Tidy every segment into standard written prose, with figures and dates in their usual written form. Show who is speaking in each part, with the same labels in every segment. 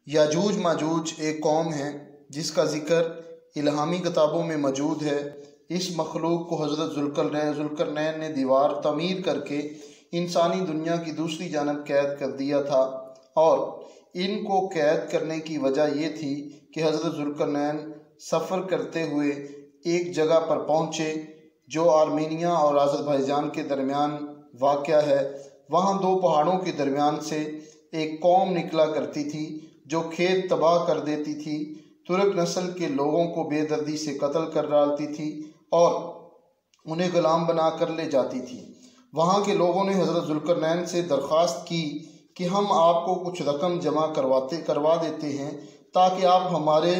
Speaker 1: याजूज माजूज एक कौम है जिसका ज़िक्र इल्हामी किताबों में मौजूद है। इस मखलूक को हज़रत ज़ुल्करनैन ने दीवार तमीर करके इंसानी दुनिया की दूसरी जानब कैद कर दिया था, और इनको कैद करने की वजह ये थी कि हज़रत ज़ुल्करनैन सफ़र करते हुए एक जगह पर पहुँचे जो आर्मीनिया और अज़रबैजान के दरमियान वाक़या है। वहाँ दो पहाड़ों के दरमियान से एक कौम निकला करती थी जो खेत तबाह कर देती थी, तुर्क नस्ल के लोगों को बेदर्दी से कत्ल कर डालती थी और उन्हें ग़ुलाम बना कर ले जाती थी। वहाँ के लोगों ने हज़रत ज़ुल्करनैन से दरख्वास्त की कि हम आपको कुछ रकम जमा करवा देते हैं ताकि आप हमारे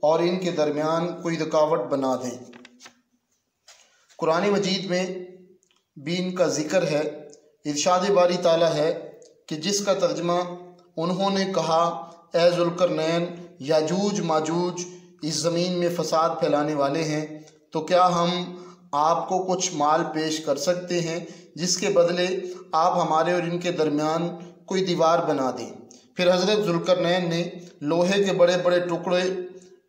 Speaker 1: और इनके दरमियान कोई रुकावट बना दें। कुरान मजीद में भी इनका ज़िक्र है। इरशाद बारी ताला है कि जिसका तर्जमा उन्होंने कहा, ए ज़ुल्करनैन, याजूज माजूज इस ज़मीन में फ़साद फैलाने वाले हैं, तो क्या हम आपको कुछ माल पेश कर सकते हैं जिसके बदले आप हमारे और इनके दरमियान कोई दीवार बना दें। फिर हज़रत ज़ुल्करनैन ने लोहे के बड़े बड़े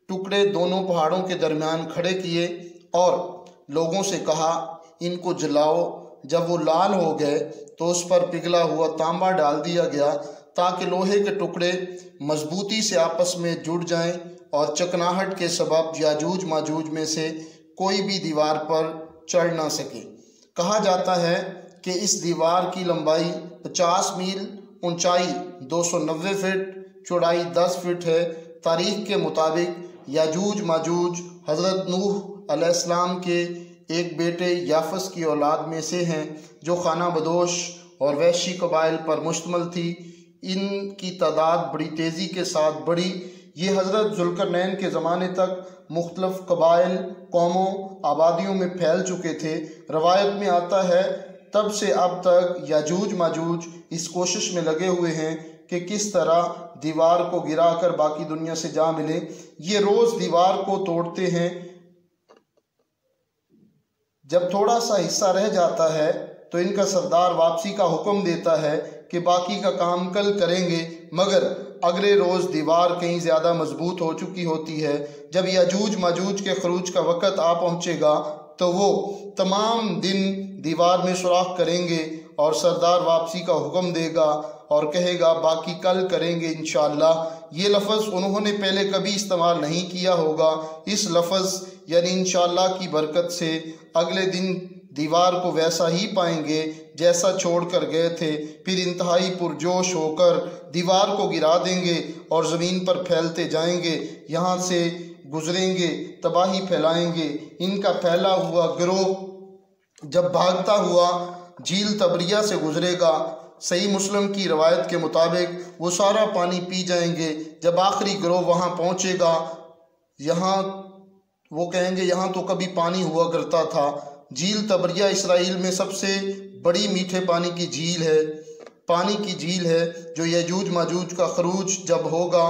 Speaker 1: टुकड़े दोनों पहाड़ों के दरमियान खड़े किए और लोगों से कहा, इनको जलाओ। जब वो लाल हो गए तो उस पर पिघला हुआ तांबा डाल दिया गया ताकि लोहे के टुकड़े मजबूती से आपस में जुड़ जाएं और चकनाहट के सबब याजूज माजूज में से कोई भी दीवार पर चढ़ ना सके। कहा जाता है कि इस दीवार की लंबाई 50 मील, ऊंचाई 290 फीट, चौड़ाई 10 फीट है। तारीख के मुताबिक याजूज माजूज हज़रत नूह अलैहिस्सलाम के एक बेटे याफस की औलाद में से हैं जो खाना बदोश और वहशी कबाइल पर मुश्तमिल थी। इनकी तादाद बड़ी तेज़ी के साथ बढ़ी। ये हज़रत ज़ुल्करनैन के ज़माने तक मुख्तलिफ़ कबाइल, कौमों, आबादियों में फैल चुके थे। रवायत में आता है तब से अब तक याजूज माजूज इस कोशिश में लगे हुए हैं कि किस तरह दीवार को गिरा कर बाकी दुनिया से जा मिले। ये रोज़ दीवार को तोड़ते हैं। जब थोड़ा सा हिस्सा रह जाता है तो इनका सरदार वापसी का हुक्म देता है कि बाकी का काम कल करेंगे, मगर अगले रोज़ दीवार कहीं ज़्यादा मजबूत हो चुकी होती है। जब याजूज माजूज के खरूज का वक़्त आ पहुँचेगा तो वो तमाम दिन दीवार में सुराख करेंगे और सरदार वापसी का हुक्म देगा और कहेगा बाकी कल करेंगे इंशाअल्लाह। ये लफ्ज़ उन्होंने पहले कभी इस्तेमाल नहीं किया होगा। इस लफ्ज़ यानी इंशाअल्लाह की बरकत से अगले दिन दीवार को वैसा ही पाएंगे जैसा छोड़ कर गए थे। फिर इंतहाई पुरजोश होकर दीवार को गिरा देंगे और ज़मीन पर फैलते जाएंगे, यहाँ से गुजरेंगे, तबाही फैलाएंगे। इनका फैला हुआ गिरोह जब भागता हुआ झील तबरिया से गुजरेगा, सही मुस्लिम की रवायत के मुताबिक वो सारा पानी पी जाएंगे। जब आखिरी गिरोह वहाँ पहुँचेगा, यहाँ वो कहेंगे यहाँ तो कभी पानी हुआ करता था। झील तबरिया इसराइल में सबसे बड़ी मीठे पानी की झील है, जो याजूज माजूज का खरूज जब होगा,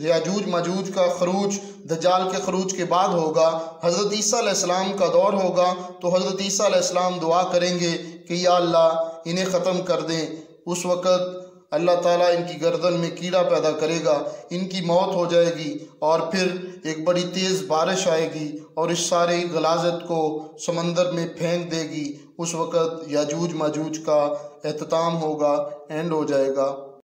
Speaker 1: याजूज माजूज का खरूज दज्जाल के खरूज के बाद होगा। हज़रत ईसा अलैहिस्सलाम का दौर होगा तो हज़रत ईसा अलैहिस्सलाम दुआ करेंगे कि या अल्लाह इन्हें ख़त्म कर दें। उस वक़्त अल्लाह ताला इनकी गर्दन में कीड़ा पैदा करेगा, इनकी मौत हो जाएगी और फिर एक बड़ी तेज़ बारिश आएगी और इस सारे गलाज़त को समंदर में फेंक देगी। उस वक़्त याजूज माजूज का एहतताम होगा, एंड हो जाएगा।